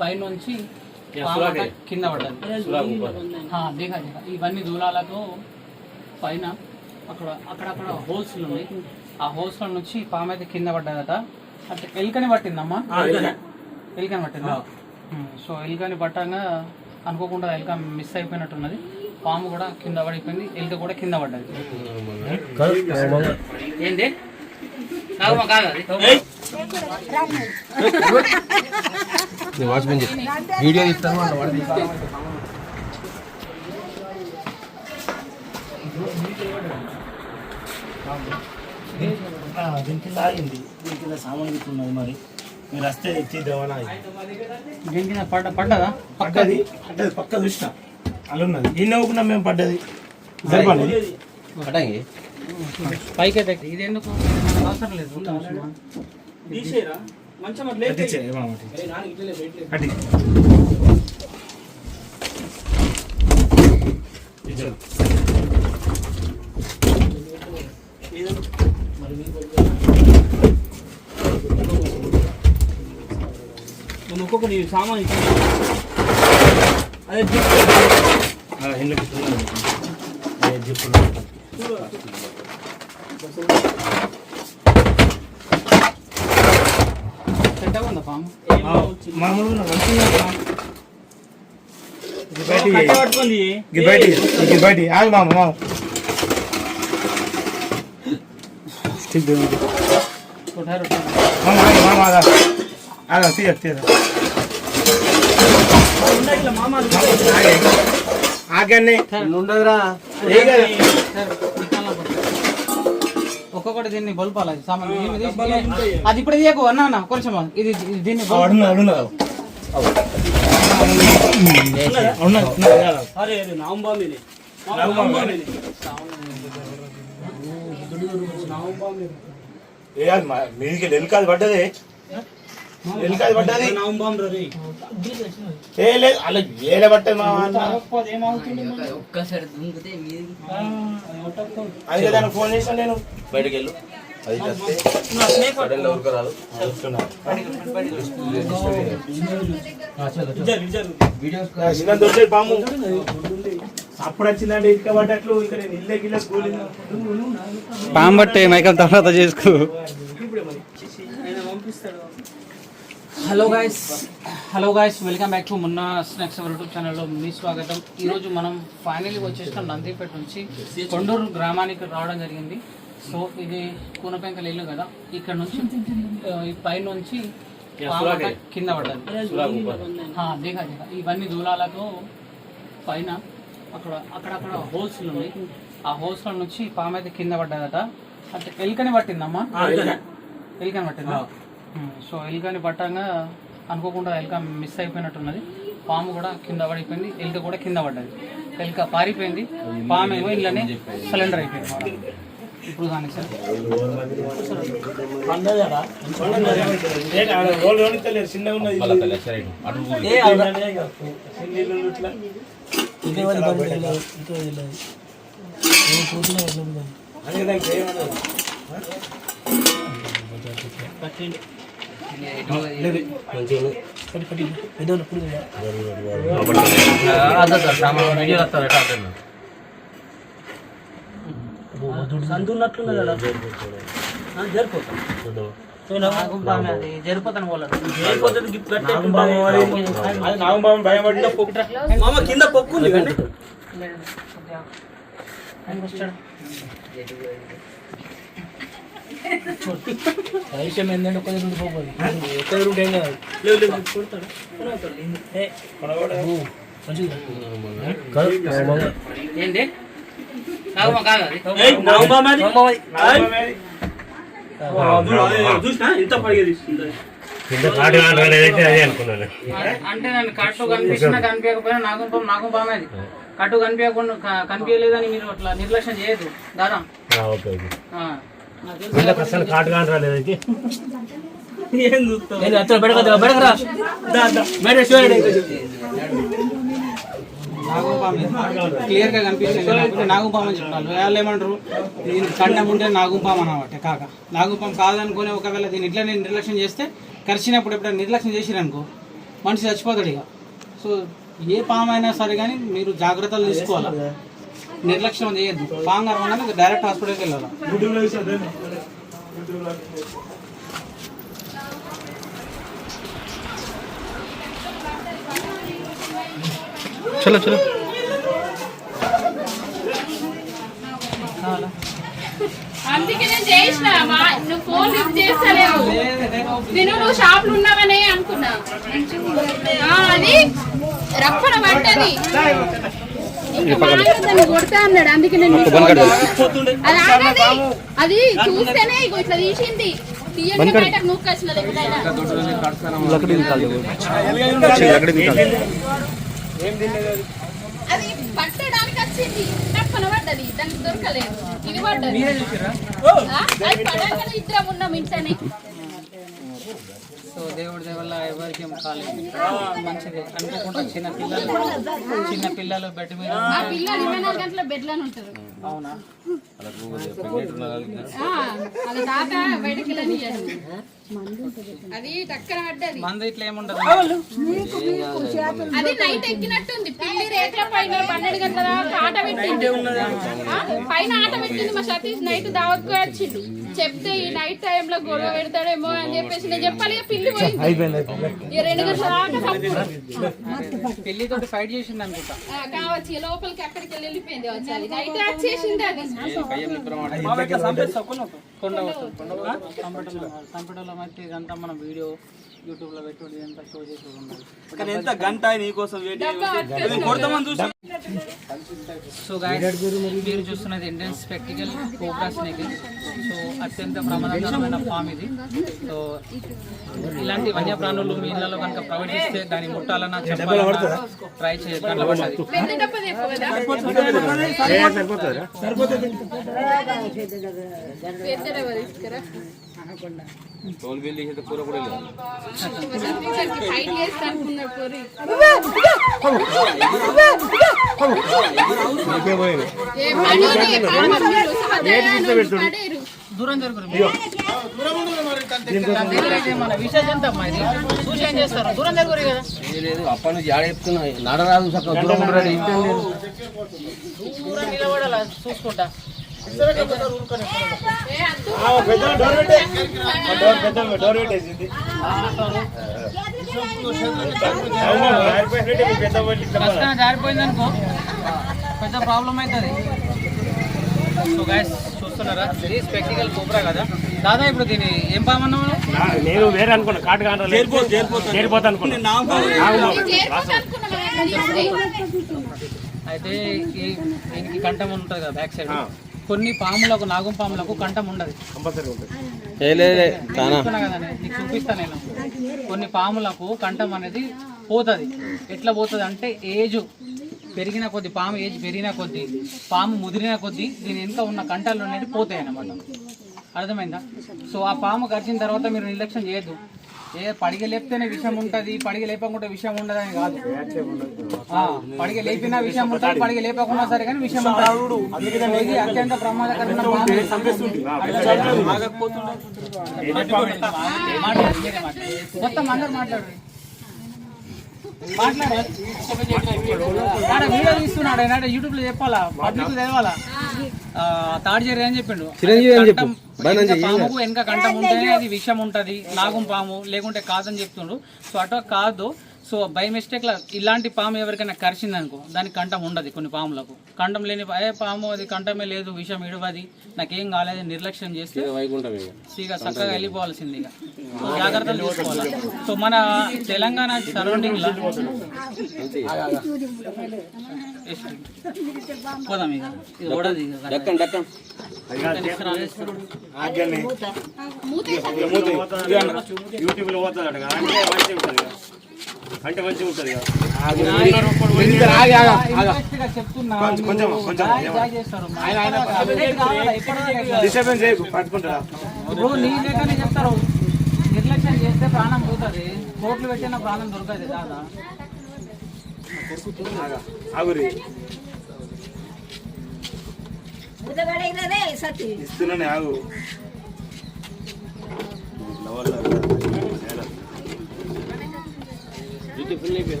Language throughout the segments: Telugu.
పైనుంచి కింద పడ్డది. ఇవన్నీ దూలాలతో పైన అక్కడక్కడ హోల్స్ ఉన్నాయి. ఆ హోల్స్ నుంచి పాము అయితే కింద పడ్డదట. అంటే ఎలుకని పట్టిందమ్మా, ఎలుకని పట్టిందా? సో ఎలుకని పట్టంగా అనుకోకుండా ఎలుక మిస్ అయిపోయినట్టున్నది. పాము కూడా కింద పడిపోయింది, ఎలుక కూడా కింద పడ్డది. ఏంటి వీడియో ఇస్తాను. దీనికి లాగింది, దీనికి సామాన్ ఉన్నది. మరి మీరు వస్తే ఇచ్చేద్దామని దీనికి పడ్డదా? పక్కది పడ్డది, పక్క చూసిన అలా ఉన్నది. ఈ నవ్వుకున్నా మేము పడ్డది పైకి అయితే ఇది ఎందుకు అవసరం లేదు. ఒక్కొక్కటి సామాన్ అదే ఉందా పాము? మామూలుగా ఒక్కొక్కటి దీన్ని బొల్పాలి అది ఇప్పుడు తీయకు అన్న కొంచెం ఇది దీన్ని మీదికి ఎలుకాది పడ్డది, ఎలుకాది పడ్డది. లేదు అలా ఏలే పట్టది మా అది దానికి ఫోన్ చేసాను నేను. బయటకు వెళ్ళు, అది దొరికే పాము అప్పుడు వచ్చిందంటే ఇటుక పడ్డట్లు. ఇక్కడ నేను ఇల్లే గిల్ల స్కూల్ పాము బట్టే మైకల్ తర్వాత చేసుకో. Hello guys welcome back to Munna snacks YouTube ఛానల్లో మీ స్వాగతం. ఈరోజు మనం ఫైనల్గా వచ్చేసిన నందిపేట నుంచి కొండూరు గ్రామానికి రావడం జరిగింది. సో ఇది కూనపెంకల ఇల్లు కదా, ఇక్కడ నుంచి ఈ పైనుంచి కింద పడ్డది. ఇవన్నీ దూలాలతో పైన అక్కడక్కడ హోల్స్ ఉన్నాయి. ఆ హోల్స్ నుంచి పాము అయితే కింద పడ్డదట. అంటే ఎలుకని పట్టిందమ్మా, ఎలుకని పట్టిందా? సో ఎలుకని పట్టంగా అనుకోకుండా ఎలుక మిస్ అయిపోయినట్టున్నది. పాము కూడా కింద పడిపోయింది, ఎలుక కూడా కింద పడ్డది. ఎలుక పారిపోయింది, పాము ఏమో ఇళ్ళనే సరెండర్ అయిపోయింది. ఇప్పుడు కానీ సార్ జరిపోతాను కింద పొక్కుంది. ఏంటంటే అంటే నన్ను కట్టు కనిపించినా కనిపించకపోయినా నాగుంపామే అది. కట్టు కనిపించలేదని మీరు అట్లా నిర్లక్ష్యం చేయదు దాదా. క్లియర్ గా కనిపిస్తుంది. నాగుపాము అని చెప్పాలి. వాళ్ళు ఏమంటారు, దీని కండం ఉంటే నాగుపాము అన్నమాట. కాక నాగుపాము కాదనుకుని ఒకవేళ దీన్ని ఇట్లా నేను నిర్లక్ష్యం చేస్తే కరిచినప్పుడు ఎప్పుడైనా నిర్లక్ష్యం చేసిరనుకో మనిషి చచ్చిపోతాడు ఇక. సో ఏ పాము అయినా సరే కానీ మీరు జాగ్రత్తలు తీసుకోవాలా, నిర్లక్ష్యం చేయొద్దు. పాము కరవగానే డైరెక్ట్ హాస్పిటల్కి వెళ్ళాలి. చలో చలో అందుకే నేను చేసిన నువ్వు ఫోన్ లిఫ్ట్ చేస్తలేవు. నువ్వు షాప్ లో ఉన్నావనే అనుకున్నా. అది రప్పన పడ్డది, ఇంకా బాగా కొడతా అన్నాడు. అందుకే నేను అది ఆగది, అది చూస్తేనే ఇగో ఇట్లా తీసింది. తీయగా బయటకు నూకొచ్చినది. అది పట్టడానికి వచ్చింది, తప్పన పడ్డది, దానికి దొరకలేదు. ఇది పడ్డది. అది పడగానే ఇద్దరం ఉన్నాం ఇంట్లోనే. సో దేవుడి దేవల్ల ఎవరికి ఏం కాలేదు, మంచిది అనుకోకుండా. చిన్న పిల్లలు బెడ్ మీద, ఆ పిల్లలు 24 గంటల బెడ్ లోనే ఉంటారు. అవునా? వాళ్ళ తాత బయటకి వెళ్ళనియ్యాడు. అది టక్కన పడ్డది. మంది ఇట్లా ఏముండదు. అది నైట్ ఎక్కినట్టుంది. పిల్లి రేట్ల పైన 12 గంటల దాకా ఆట పెట్టింది. పైన ఆట పెట్టింది. మా సతీష్ నైట్ దావత్కు వచ్చిండు. చెప్తే ఈ నైట్ టైంలో గొడవ పెడతాడేమో అని చెప్పేసి నేను చెప్పాలి. పిల్లి పోయింది. 2 గంటల దాకా పిల్లితో ఫైట్ చేసింది అనుకుంటా. కావచ్చు. లోపలికి అక్కడికి వెళ్ళిపోయింది. వచ్చాలి నైట్ వచ్చేసింది. అది కంప్యూటర్లో అయితే ఇదంతా మన వీడియో యూట్యూబ్ లో పెట్టి ఇదంతా షో చేసి ఉండాలి. కానీ ఎంత గంట నీకోసం కొడతామని చూసి. సో గైస్, మీరు చూస్తున్నది Indian spectacle cobra snake. So అత్యంత ప్రమాదకరమైన ఫామ్ ఇది. సో ఇలాంటి వన్యప్రాణులు మీ ఇళ్లలో కనుక ప్రొవైడ్ చేస్తే దాన్ని ముట్టాలన్నా చెప్పాలన్నా ట్రై చేయాలి. టోల్ బిల్ చేసే కూర కూడా లేదు. దూరం జరుగురు. సూచన చేస్తారు. దూరం జరుగురు కదా. లేదు అప్పటి నుంచి ఆడ చెప్తున్నా నడరాదు సక్క దూరం ఉండరాడు. దూరం నిలబడాల చూసుకుంటా. జారిపోయింది అనుకో పెద్ద ప్రాబ్లం అవుతుంది. సో గైస్ చూస్తున్నారా, ఇది స్పెక్టికల్ కోబ్రా కదా. దాదా ఇప్పుడు దీన్ని ఏం పామన్నా? నేను వేరే అనుకున్నా, కాటు చేరిపోతా అనుకున్నా. అయితే దీనికి కంఠం ఉంటుంది కదా బ్యాక్ సైడ్. కొన్ని పాములకు, నాగం పాములకు కంఠం ఉండదు. కదండి, నీకు చూపిస్తాను నేను. కొన్ని పాములకు కంఠం అనేది పోతుంది. ఎట్లా పోతుంది అంటే ఏజ్ పెరిగిన కొద్ది, పాము ఏజ్ పెరిగిన కొద్ది, పాము ముదిరిన కొద్ది దీని వెనుక ఉన్న కంఠాలు అనేది పోతాయి అన్నమాట. అర్థమైందా? సో ఆ పాము కరిచిన తర్వాత మీరు నిర్లక్ష్యం చేయొద్దు. పడిగ లేపితేనే విషయం ఉంటుంది, పడిగ లేపకుండా విషయం ఉండదు అని కాదు. పడిగ లేపినా విషయం ఉంటుంది, పడిగ లేపకుండా సరే కానీ విషయం ఉంటుంది. ఇది అత్యంత ప్రమాదకరమైన మొత్తం అందరు మాట్లాడు. వీడియో తీస్తున్నాడు, యూట్యూబ్ లో చెప్పాలా, పబ్లిక్ తెలవాలా. తాడిజేరి అని చెప్పిండు. పాముకు వెనక కంఠం ఉంటేనే అది విషం ఉంటది, నాగం పాము లేకుంటే కాదని చెప్తుండ్రు. సో అటు కాదు. సో బై మిస్టేక్ లా ఇలాంటి పాము ఎవరికైనా కరిచింది అనుకో, దానికి కంఠం ఉండదు. కొన్ని పాములకు కంఠం లేని పాము అది కంఠమే లేదు, విషం ఇడవది, నాకేం కాలేదు నిర్లక్ష్యం చేస్తే ఇక చక్కగా వెళ్ళిపోవాల్సింది. ఇక సో జాగ్రత్తలు తీసుకోవాలి. సో మన తెలంగాణ సరౌండింగ్ లో పోదాం. ఇక ఇది ఓడది యూట్యూబ్ లో పోతాడు అంటే మంచిగా ఉంటుంది కదా. చెప్తారు. నిర్లక్ష్యం చేస్తే ప్రాణం పోతుంది. కోట్లు పెట్టిన ప్రాణం దొరకదు దాదా. ఇస్తున్నానే ఆగు.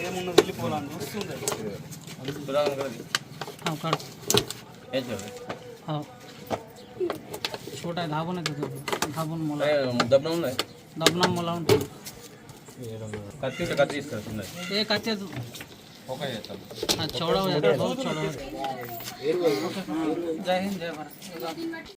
ఏమున్నా వెళ్ళిపోవాలని వస్తుంది छोटा है धाबन है तो धाबन मोला దబ్బన ఉన్నాయి दबना मोला ఉంటుంది కత్తి ఉంటే కత్తి తీసుకొస్తుంది ఏ కచ్చే ఒక చేస్తాను छोड़ा हो जाता है बहुत छोड़ा हो जाता है। जय हिंद जय भारत।